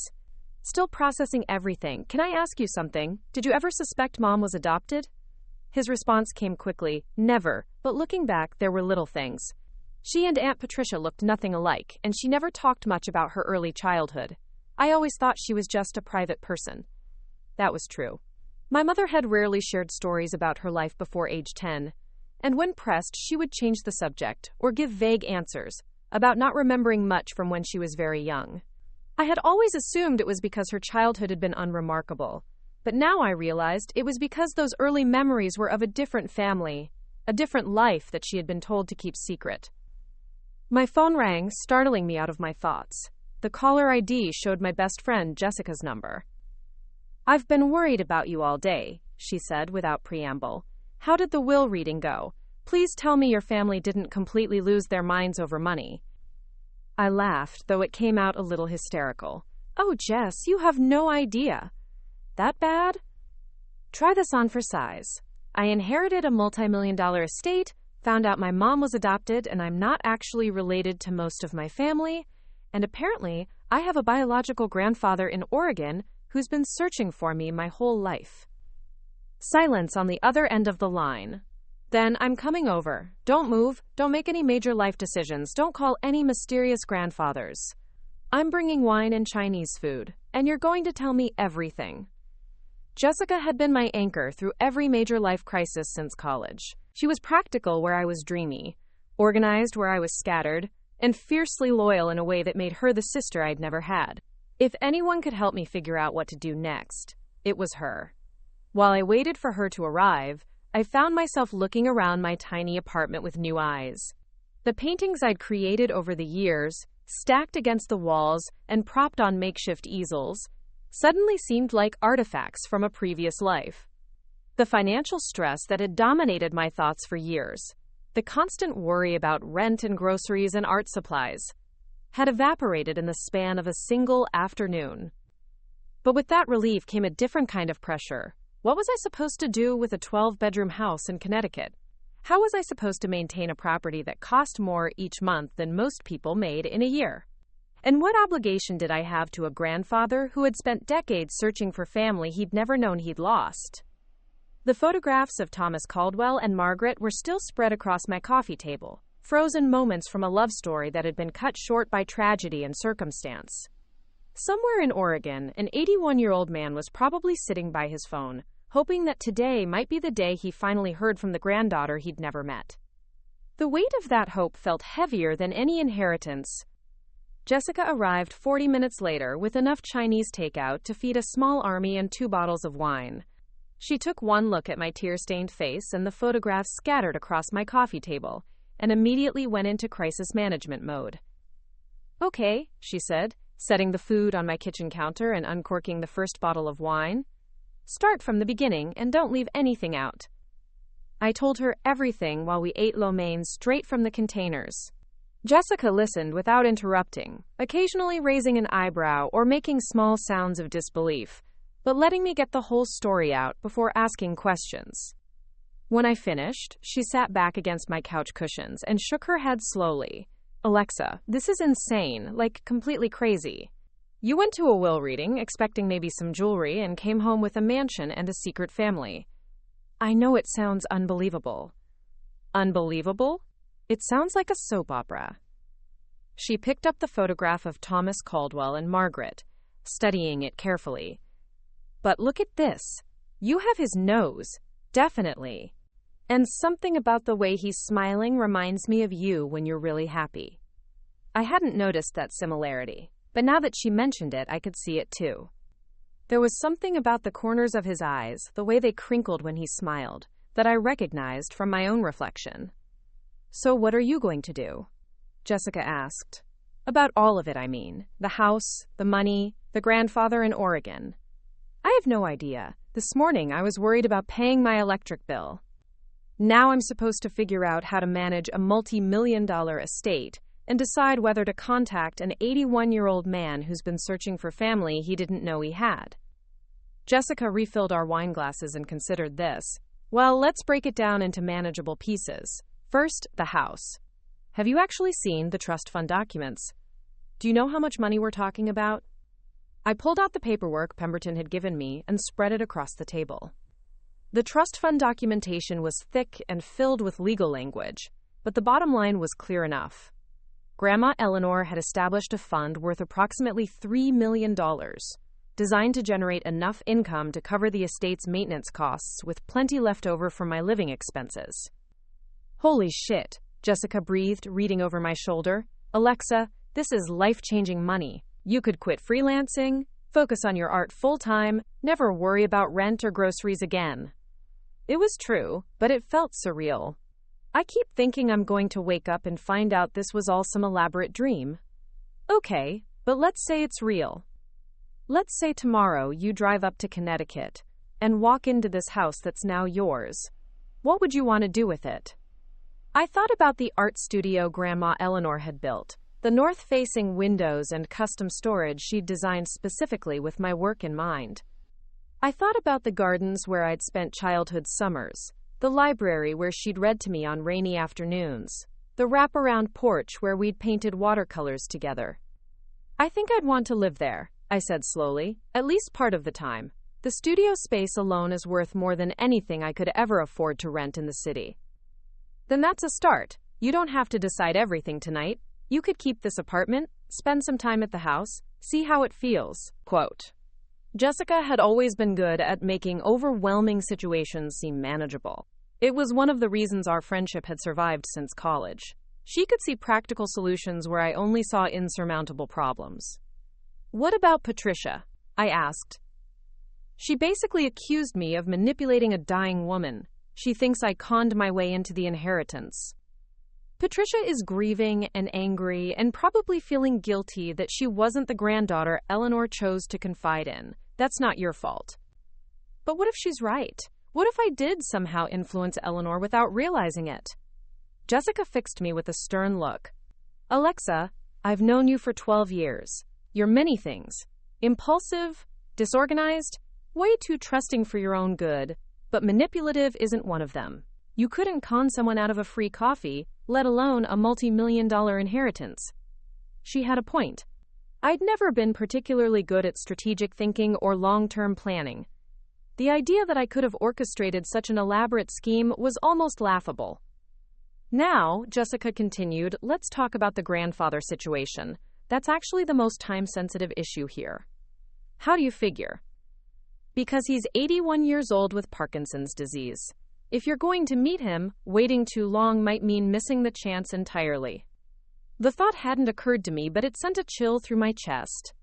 Still processing everything. Can I ask you something? Did you ever suspect Mom was adopted?" His response came quickly, "Never, but looking back, there were little things. She and Aunt Patricia looked nothing alike, and she never talked much about her early childhood. I always thought she was just a private person." That was true. My mother had rarely shared stories about her life before age 10, and when pressed, she would change the subject or give vague answers about not remembering much from when she was very young. I had always assumed it was because her childhood had been unremarkable, but now I realized it was because those early memories were of a different family, a different life that she had been told to keep secret. My phone rang, startling me out of my thoughts. The caller ID showed my best friend Jessica's number. "I've been worried about you all day," she said without preamble. "How did the will reading go? Please tell me your family didn't completely lose their minds over money." I laughed, though it came out a little hysterical. "Oh, Jess, you have no idea. That bad? Try this on for size. I inherited a multi-million-dollar estate, found out my mom was adopted, and I'm not actually related to most of my family, and apparently I have a biological grandfather in Oregon who's been searching for me my whole life." Silence on the other end of the line. "Then I'm coming over. Don't move. Don't make any major life decisions. Don't call any mysterious grandfathers. I'm bringing wine and Chinese food, and you're going to tell me everything." Jessica had been my anchor through every major life crisis since college. She was practical where I was dreamy, organized where I was scattered, and fiercely loyal in a way that made her the sister I'd never had. If anyone could help me figure out what to do next, it was her. While I waited for her to arrive, I found myself looking around my tiny apartment with new eyes. The paintings I'd created over the years, stacked against the walls and propped on makeshift easels, suddenly seemed like artifacts from a previous life. The financial stress that had dominated my thoughts for years, the constant worry about rent and groceries and art supplies, had evaporated in the span of a single afternoon. But with that relief came a different kind of pressure. What was I supposed to do with a 12-bedroom house in Connecticut? How was I supposed to maintain a property that cost more each month than most people made in a year? And what obligation did I have to a grandfather who had spent decades searching for family he'd never known he'd lost? The photographs of Thomas Caldwell and Margaret were still spread across my coffee table, frozen moments from a love story that had been cut short by tragedy and circumstance. Somewhere in Oregon, an 81-year-old man was probably sitting by his phone, hoping that today might be the day he finally heard from the granddaughter he'd never met. The weight of that hope felt heavier than any inheritance. Jessica arrived 40 minutes later with enough Chinese takeout to feed a small army and 2 bottles of wine. She took one look at my tear-stained face and the photographs scattered across my coffee table, and immediately went into crisis management mode. "Okay," she said, setting the food on my kitchen counter and uncorking the first bottle of wine. "Start from the beginning and don't leave anything out." I told her everything while we ate lo mein straight from the containers. Jessica listened without interrupting, occasionally raising an eyebrow or making small sounds of disbelief, but letting me get the whole story out before asking questions. When I finished, she sat back against my couch cushions and shook her head slowly. "Alexa, this is insane, like completely crazy. You went to a will reading, expecting maybe some jewelry, and came home with a mansion and a secret family. I know it sounds unbelievable." "Unbelievable? It sounds like a soap opera." She picked up the photograph of Thomas Caldwell and Margaret, studying it carefully. "But look at this. You have his nose. Definitely. And something about the way he's smiling reminds me of you when you're really happy." I hadn't noticed that similarity, but now that she mentioned it, I could see it too. There was something about the corners of his eyes, the way they crinkled when he smiled, that I recognized from my own reflection. "So what are you going to do?" Jessica asked. "About all of it, I mean. The house, the money, the grandfather in Oregon." "I have no idea. This morning I was worried about paying my electric bill. Now I'm supposed to figure out how to manage a multi-million-dollar estate and decide whether to contact an 81-year-old man who's been searching for family he didn't know he had." Jessica refilled our wine glasses and considered this. "Well, let's break it down into manageable pieces. First, the house. Have you actually seen the trust fund documents? Do you know how much money we're talking about?" I pulled out the paperwork Pemberton had given me and spread it across the table. The trust fund documentation was thick and filled with legal language, but the bottom line was clear enough. Grandma Eleanor had established a fund worth approximately $3 million, designed to generate enough income to cover the estate's maintenance costs with plenty left over for my living expenses. "Holy shit," Jessica breathed, reading over my shoulder. "Alexa, this is life-changing money. You could quit freelancing, focus on your art full-time, never worry about rent or groceries again." It was true, but it felt surreal. I keep thinking I'm going to wake up and find out this was all some elaborate dream. Okay, but let's say it's real. Let's say tomorrow you drive up to Connecticut and walk into this house that's now yours. What would you want to do with it? I thought about the art studio Grandma Eleanor had built, the north-facing windows and custom storage she'd designed specifically with my work in mind. I thought about the gardens where I'd spent childhood summers, the library where she'd read to me on rainy afternoons, the wraparound porch where we'd painted watercolors together. "I think I'd want to live there," I said slowly, "at least part of the time. The studio space alone is worth more than anything I could ever afford to rent in the city." "Then that's a start. You don't have to decide everything tonight. You could keep this apartment, spend some time at the house, see how it feels." Quote. Jessica had always been good at making overwhelming situations seem manageable. It was one of the reasons our friendship had survived since college. She could see practical solutions where I only saw insurmountable problems. "What about Patricia?" I asked. "She basically accused me of manipulating a dying woman. She thinks I conned my way into the inheritance." "Patricia is grieving and angry and probably feeling guilty that she wasn't the granddaughter Eleanor chose to confide in. That's not your fault." "But what if she's right? What if I did somehow influence Eleanor without realizing it?" Jessica fixed me with a stern look. "Alexa, I've known you for 12 years. You're many things. Impulsive, Disorganized? Way too trusting for your own good, but manipulative isn't one of them. You couldn't con someone out of a free coffee, let alone a multi-million-dollar inheritance. She had a point. I'd never been particularly good at strategic thinking or long-term planning. The idea that I could have orchestrated such an elaborate scheme was almost laughable. Now, Jessica continued, let's talk about the grandfather situation. That's actually the most time-sensitive issue here. How do you figure? Because he's 81 years old with Parkinson's disease. If you're going to meet him, waiting too long might mean missing the chance entirely. The thought hadn't occurred to me, but it sent a chill through my chest.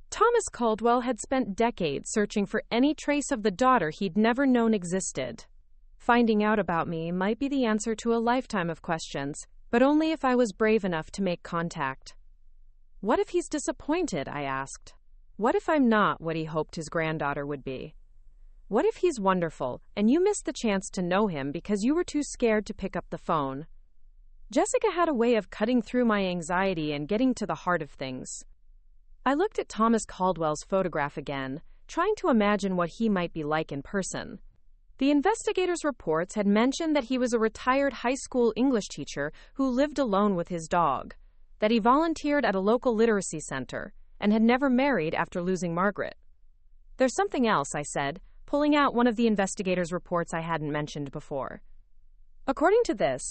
Thomas Caldwell had spent decades searching for any trace of the daughter he'd never known existed. Finding out about me might be the answer to a lifetime of questions, but only if I was brave enough to make contact. What if he's disappointed? I asked. What if I'm not what he hoped his granddaughter would be? What if he's wonderful, and you missed the chance to know him because you were too scared to pick up the phone? Jessica had a way of cutting through my anxiety and getting to the heart of things. I looked at Thomas Caldwell's photograph again, trying to imagine what he might be like in person. The investigators' reports had mentioned that he was a retired high school English teacher who lived alone with his dog, that he volunteered at a local literacy center, and had never married after losing Margaret. There's something else, I said, pulling out one of the investigators' reports I hadn't mentioned before. According to this,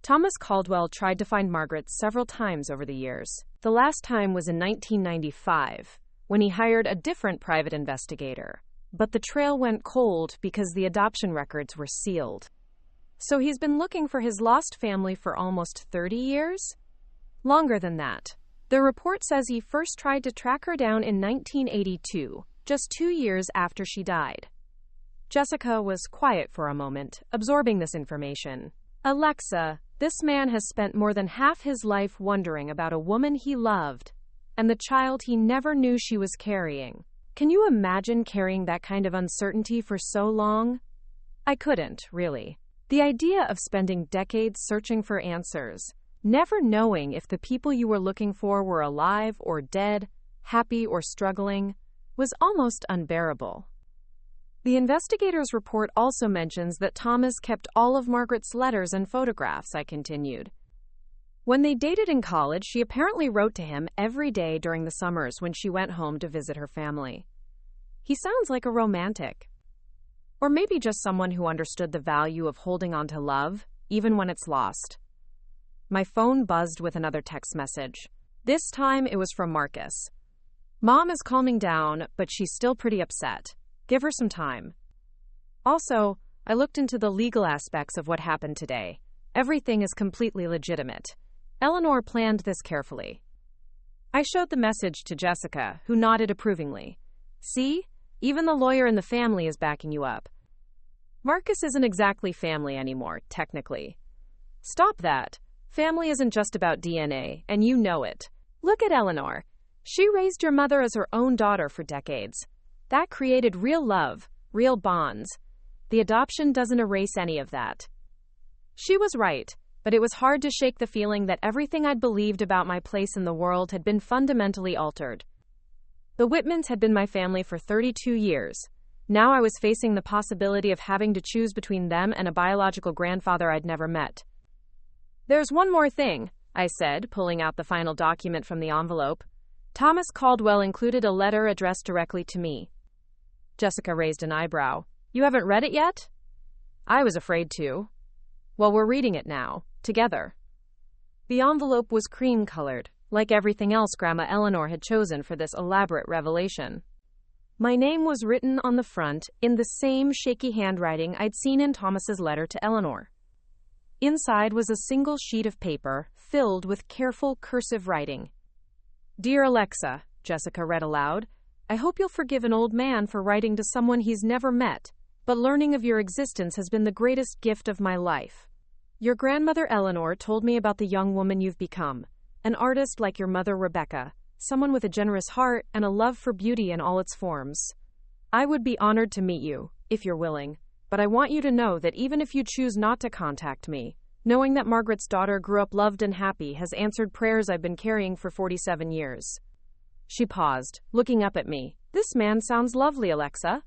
Thomas Caldwell tried to find Margaret several times over the years. The last time was in 1995, when he hired a different private investigator. But the trail went cold because the adoption records were sealed. So he's been looking for his lost family for almost 30 years? Longer than that. The report says he first tried to track her down in 1982, just 2 years after she died. Jessica was quiet for a moment, absorbing this information. Alexa, this man has spent more than half his life wondering about a woman he loved and the child he never knew she was carrying. Can you imagine carrying that kind of uncertainty for so long? I couldn't, really. The idea of spending decades searching for answers, never knowing if the people you were looking for were alive or dead, happy or struggling, was almost unbearable. The investigator's report also mentions that Thomas kept all of Margaret's letters and photographs, I continued. When they dated in college, she apparently wrote to him every day during the summers when she went home to visit her family. He sounds like a romantic. Or maybe just someone who understood the value of holding on to love, even when it's lost. My phone buzzed with another text message. This time it was from Marcus. Mom is calming down, but she's still pretty upset. Give her some time. Also, I looked into the legal aspects of what happened today. Everything is completely legitimate. Eleanor planned this carefully. I showed the message to Jessica, who nodded approvingly. See? Even the lawyer in the family is backing you up. Marcus isn't exactly family anymore, technically. Stop that. Family isn't just about DNA, and you know it. Look at Eleanor. She raised your mother as her own daughter for decades. That created real love, real bonds. The adoption doesn't erase any of that. She was right, but it was hard to shake the feeling that everything I'd believed about my place in the world had been fundamentally altered. The Whitmans had been my family for 32 years. Now I was facing the possibility of having to choose between them and a biological grandfather I'd never met. There's one more thing, I said, pulling out the final document from the envelope. Thomas Caldwell included a letter addressed directly to me. Jessica raised an eyebrow. You haven't read it yet? I was afraid to. Well, we're reading it now, together. The envelope was cream-colored, like everything else Grandma Eleanor had chosen for this elaborate revelation. My name was written on the front in the same shaky handwriting I'd seen in Thomas's letter to Eleanor. Inside was a single sheet of paper filled with careful cursive writing. Dear Alexa, Jessica read aloud, I hope you'll forgive an old man for writing to someone he's never met, but learning of your existence has been the greatest gift of my life. Your grandmother Eleanor told me about the young woman you've become, an artist like your mother Rebecca, someone with a generous heart and a love for beauty in all its forms. I would be honored to meet you, if you're willing, but I want you to know that even if you choose not to contact me, knowing that Margaret's daughter grew up loved and happy has answered prayers I've been carrying for 47 years. She paused, looking up at me. This man sounds lovely, Alexa.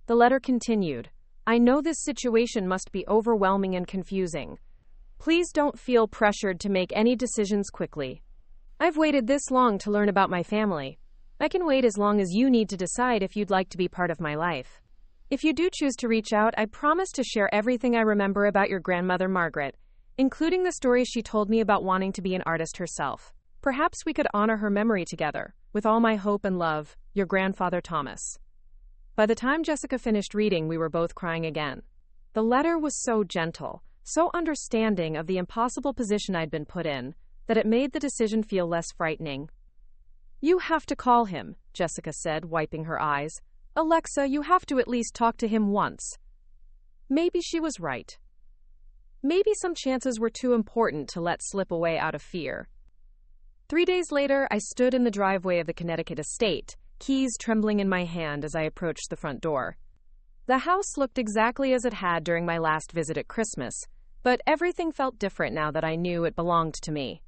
The letter continued. I know this situation must be overwhelming and confusing. Please don't feel pressured to make any decisions quickly. I've waited this long to learn about my family. I can wait as long as you need to decide if you'd like to be part of my life. If you do choose to reach out, I promise to share everything I remember about your grandmother Margaret, including the stories she told me about wanting to be an artist herself. Perhaps we could honor her memory together. With all my hope and love, your grandfather Thomas. By the time Jessica finished reading, we were both crying again. The letter was so gentle, so understanding of the impossible position I'd been put in, that it made the decision feel less frightening. You have to call him, Jessica said, wiping her eyes. Alexa, you have to at least talk to him once. Maybe she was right. Maybe some chances were too important to let slip away out of fear. 3 days later, I stood in the driveway of the Connecticut estate, keys trembling in my hand as I approached the front door. The house looked exactly as it had during my last visit at Christmas, but everything felt different now that I knew it belonged to me.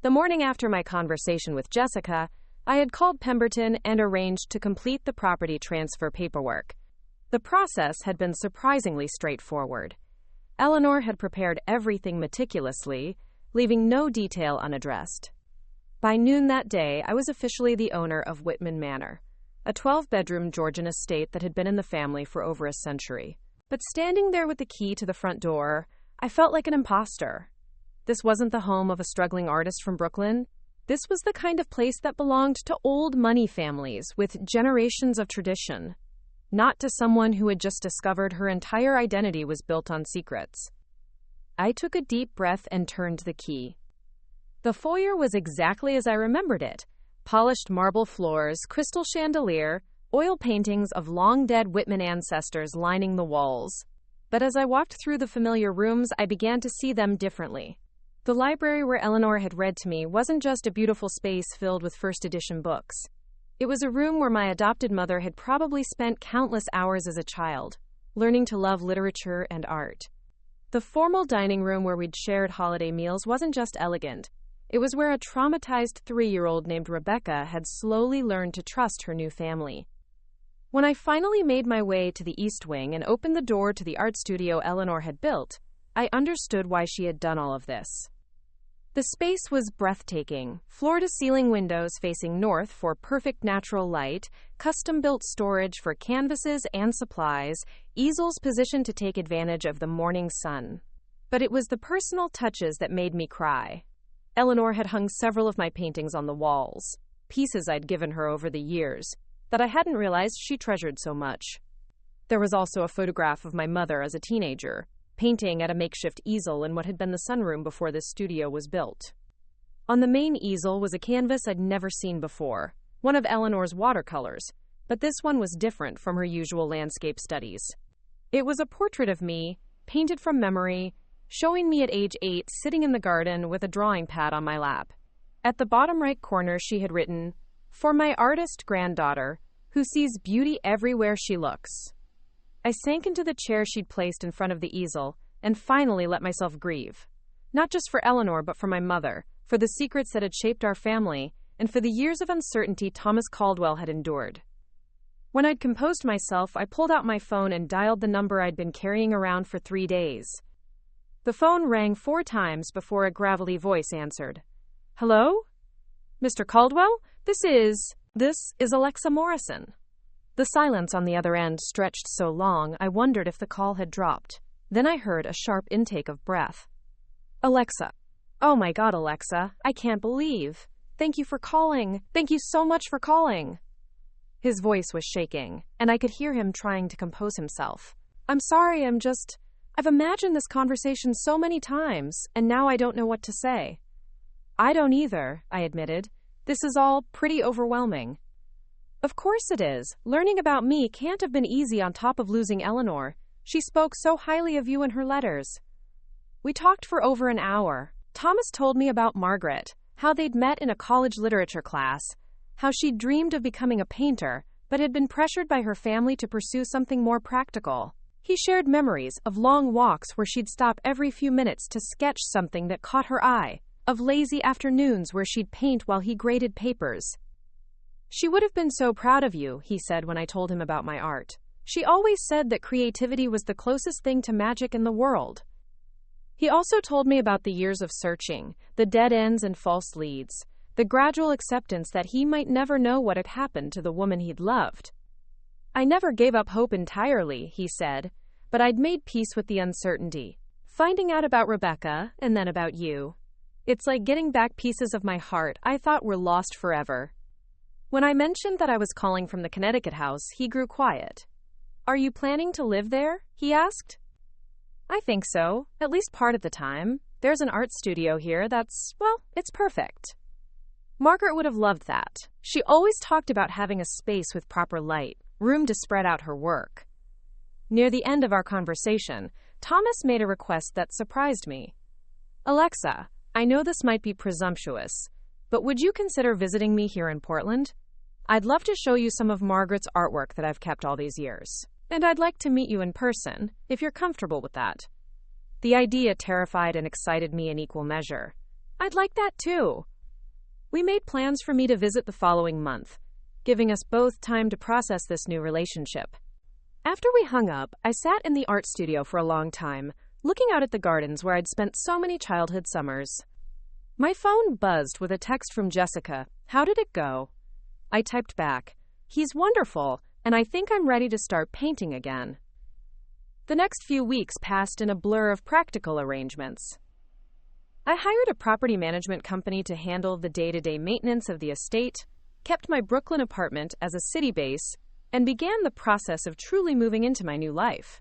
The morning after my conversation with Jessica, I had called Pemberton and arranged to complete the property transfer paperwork. The process had been surprisingly straightforward. Eleanor had prepared everything meticulously, leaving no detail unaddressed. By noon that day, I was officially the owner of Whitman Manor, a 12-bedroom Georgian estate that had been in the family for over a century. But standing there with the key to the front door, I felt like an imposter. This wasn't the home of a struggling artist from Brooklyn. This was the kind of place that belonged to old money families with generations of tradition, not to someone who had just discovered her entire identity was built on secrets. I took a deep breath and turned the key. The foyer was exactly as I remembered it. Polished marble floors, crystal chandelier, oil paintings of long-dead Whitman ancestors lining the walls. But as I walked through the familiar rooms, I began to see them differently. The library where Eleanor had read to me wasn't just a beautiful space filled with first-edition books. It was a room where my adopted mother had probably spent countless hours as a child, learning to love literature and art. The formal dining room where we'd shared holiday meals wasn't just elegant. It was where a traumatized 3-year-old named Rebecca had slowly learned to trust her new family. When I finally made my way to the East Wing and opened the door to the art studio Eleanor had built, I understood why she had done all of this. The space was breathtaking, floor-to-ceiling windows facing north for perfect natural light, custom-built storage for canvases and supplies, easels positioned to take advantage of the morning sun. But it was the personal touches that made me cry. Eleanor had hung several of my paintings on the walls, pieces I'd given her over the years, that I hadn't realized she treasured so much. There was also a photograph of my mother as a teenager, painting at a makeshift easel in what had been the sunroom before this studio was built. On the main easel was a canvas I'd never seen before, one of Eleanor's watercolors, but this one was different from her usual landscape studies. It was a portrait of me, painted from memory, showing me at age 8 sitting in the garden with a drawing pad on my lap. At the bottom right corner she had written, "For my artist granddaughter, who sees beauty everywhere she looks." I sank into the chair she'd placed in front of the easel and finally let myself grieve. Not just for Eleanor, but for my mother, for the secrets that had shaped our family, and for the years of uncertainty Thomas Caldwell had endured. When I'd composed myself, I pulled out my phone and dialed the number I'd been carrying around for 3 days. The phone rang 4 times before a gravelly voice answered. "Hello? Mr. Caldwell? This is Alexa Morrison." The silence on the other end stretched so long, I wondered if the call had dropped. Then I heard a sharp intake of breath. "Alexa. Oh my God, Alexa. I can't believe. Thank you for calling. Thank you so much for calling." His voice was shaking, and I could hear him trying to compose himself. "I'm sorry, I've imagined this conversation so many times, and now I don't know what to say." "I don't either," I admitted. "This is all pretty overwhelming." "Of course it is. Learning about me can't have been easy on top of losing Eleanor. She spoke so highly of you in her letters." We talked for over an hour. Thomas told me about Margaret, how they'd met in a college literature class, how she'd dreamed of becoming a painter, but had been pressured by her family to pursue something more practical. He shared memories of long walks where she'd stop every few minutes to sketch something that caught her eye, of lazy afternoons where she'd paint while he graded papers. She would have been so proud of you, he said when I told him about my art. She always said that creativity was the closest thing to magic in the world. He also told me about the years of searching, the dead ends and false leads, the gradual acceptance that he might never know what had happened to the woman he'd loved. I never gave up hope entirely, he said, but I'd made peace with the uncertainty. Finding out about Rebecca, and then about you. It's like getting back pieces of my heart I thought were lost forever. When I mentioned that I was calling from the Connecticut house, he grew quiet. Are you planning to live there? He asked. I think so, at least part of the time. There's an art studio here that's, well, it's perfect. Margaret would have loved that. She always talked about having a space with proper light, room to spread out her work. Near the end of our conversation, Thomas made a request that surprised me. Alexa, I know this might be presumptuous, but would you consider visiting me here in Portland? I'd love to show you some of Margaret's artwork that I've kept all these years. And I'd like to meet you in person, if you're comfortable with that. The idea terrified and excited me in equal measure. I'd like that too. We made plans for me to visit the following month, giving us both time to process this new relationship. After we hung up, I sat in the art studio for a long time, looking out at the gardens where I'd spent so many childhood summers. My phone buzzed with a text from Jessica. How did it go? I typed back, he's wonderful, and I think I'm ready to start painting again. The next few weeks passed in a blur of practical arrangements. I hired a property management company to handle the day-to-day maintenance of the estate, kept my Brooklyn apartment as a city base, and began the process of truly moving into my new life.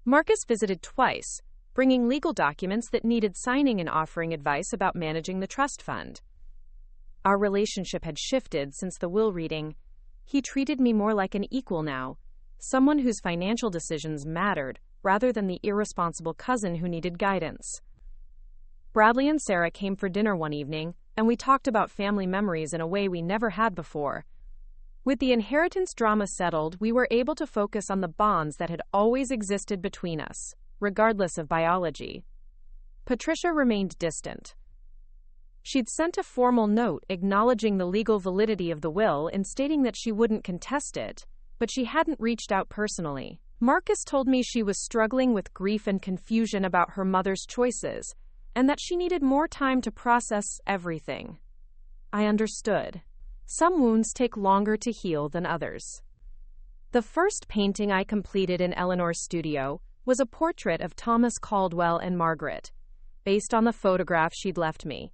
Marcus visited twice, bringing legal documents that needed signing and offering advice about managing the trust fund. Our relationship had shifted since the will reading. He treated me more like an equal now, someone whose financial decisions mattered, rather than the irresponsible cousin who needed guidance. Bradley and Sarah came for dinner one evening, and we talked about family memories in a way we never had before. With the inheritance drama settled, we were able to focus on the bonds that had always existed between us, regardless of biology. Patricia remained distant. She'd sent a formal note acknowledging the legal validity of the will and stating that she wouldn't contest it, but she hadn't reached out personally. Marcus told me she was struggling with grief and confusion about her mother's choices, and that she needed more time to process everything. I understood. Some wounds take longer to heal than others. The first painting I completed in Eleanor's studio was a portrait of Thomas Caldwell and Margaret, based on the photograph she'd left me.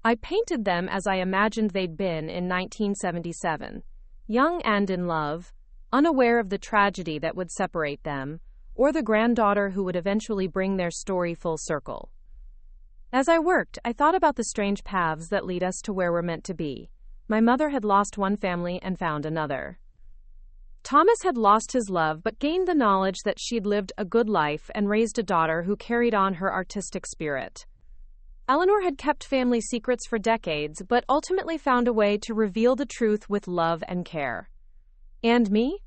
I painted them as I imagined they'd been in 1977, young and in love, unaware of the tragedy that would separate them, or the granddaughter who would eventually bring their story full circle. As I worked, I thought about the strange paths that lead us to where we're meant to be. My mother had lost one family and found another. Thomas had lost his love but gained the knowledge that she'd lived a good life and raised a daughter who carried on her artistic spirit. Eleanor had kept family secrets for decades but ultimately found a way to reveal the truth with love and care. And me?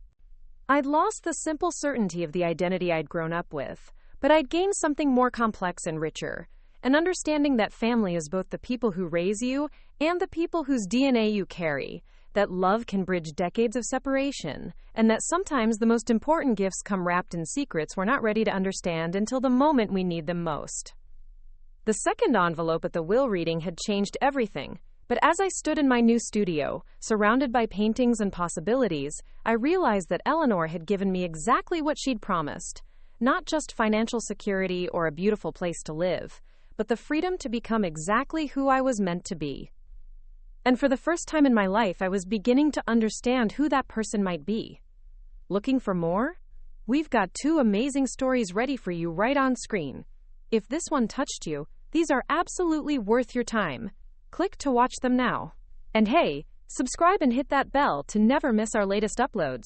I'd lost the simple certainty of the identity I'd grown up with, but I'd gained something more complex and richer, an understanding that family is both the people who raise you and the people whose DNA you carry, that love can bridge decades of separation, and that sometimes the most important gifts come wrapped in secrets we're not ready to understand until the moment we need them most. The second envelope at the will reading had changed everything, but as I stood in my new studio, surrounded by paintings and possibilities, I realized that Eleanor had given me exactly what she'd promised, not just financial security or a beautiful place to live, but the freedom to become exactly who I was meant to be. And for the first time in my life, I was beginning to understand who that person might be. Looking for more? We've got 2 amazing stories ready for you right on screen. If this one touched you, these are absolutely worth your time. Click to watch them now. And hey, subscribe and hit that bell to never miss our latest uploads.